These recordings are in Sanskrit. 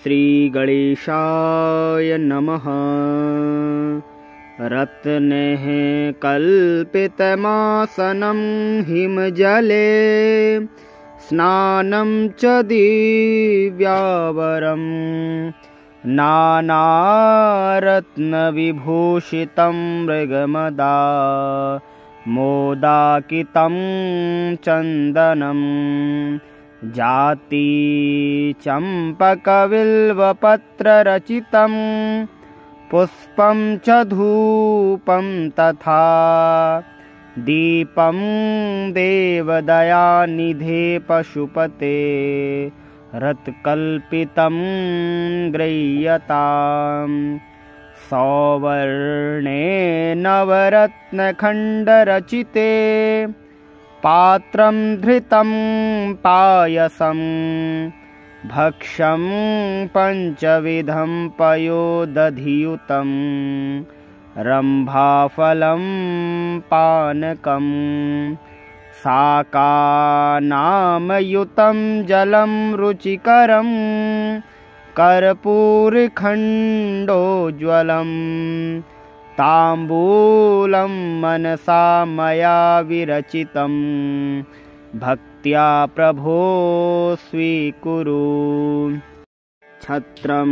श्रीगणेशाय नमः। रत्नैः कल्पितमासनं हिमजले स्नानं च दिव्यावरं नानारत्नविभूषितं मृगमदा मोदाकितं चन्दनं जाति चम्पकविल्वपत्ररचितं पुष्पं च धूपं तथा दीपं देवदयानिधे पशुपते रत्कल्पितं गृह्यताम्। सौवर्णे नवरत्नखण्डरचिते पात्रं धृतं पायसं भक्ष्यं पञ्चविधं पयोदधियुतं रम्भाफलं पानकं शाकानामयुतं जलं रुचिकरं कर्पूरखण्डोज्ज्वलं ताम्बूलं मनसा मया विरचितं भक्त्या प्रभो स्वीकुरु। छत्रं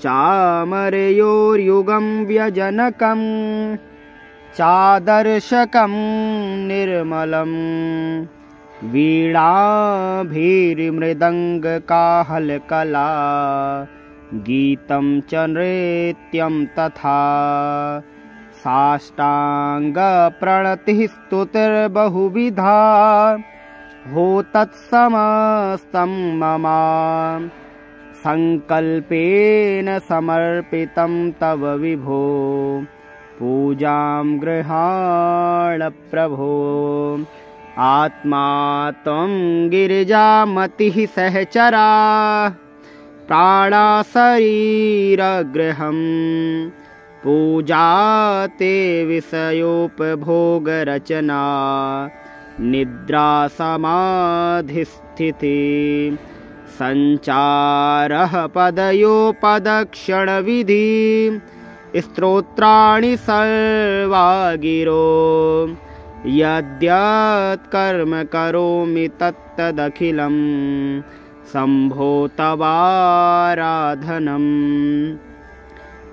चामरयोर्युगं व्यजनकं चादर्शकं निर्मलं वीणाभिर्मृदङ्गकाहलकला गीतं च नृत्यं तथा साष्टाङ्गप्रणतिः स्तुतिर्बहुविधा हो तत्समस्तं मम संकल्पेन समर्पितं तव विभो पूजां गृहाण प्रभो। आत्मा त्वं गिरिजामतिः सहचरा प्राणा शरीरगृहं पूजा ते विषयोपभोगरचना निद्रा समाधिस्थितिः सञ्चारः पदयोपदक्षणविधि स्तोत्राणि सर्वा गिरो यद्यत् कर्म करोमि तत्तदखिलं शम्भो तवाराधनम्।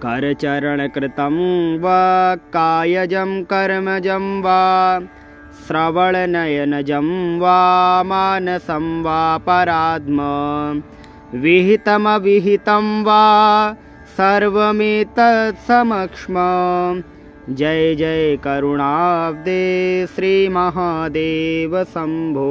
करचरणकृतं वा कायजं कर्मजं वा श्रवणनयनजं वा मानसं वा परात्म विहितमविहितं वा सर्वमेतत्समक्ष्म। जय जय करुणाब्दे श्री महादेव शम्भो।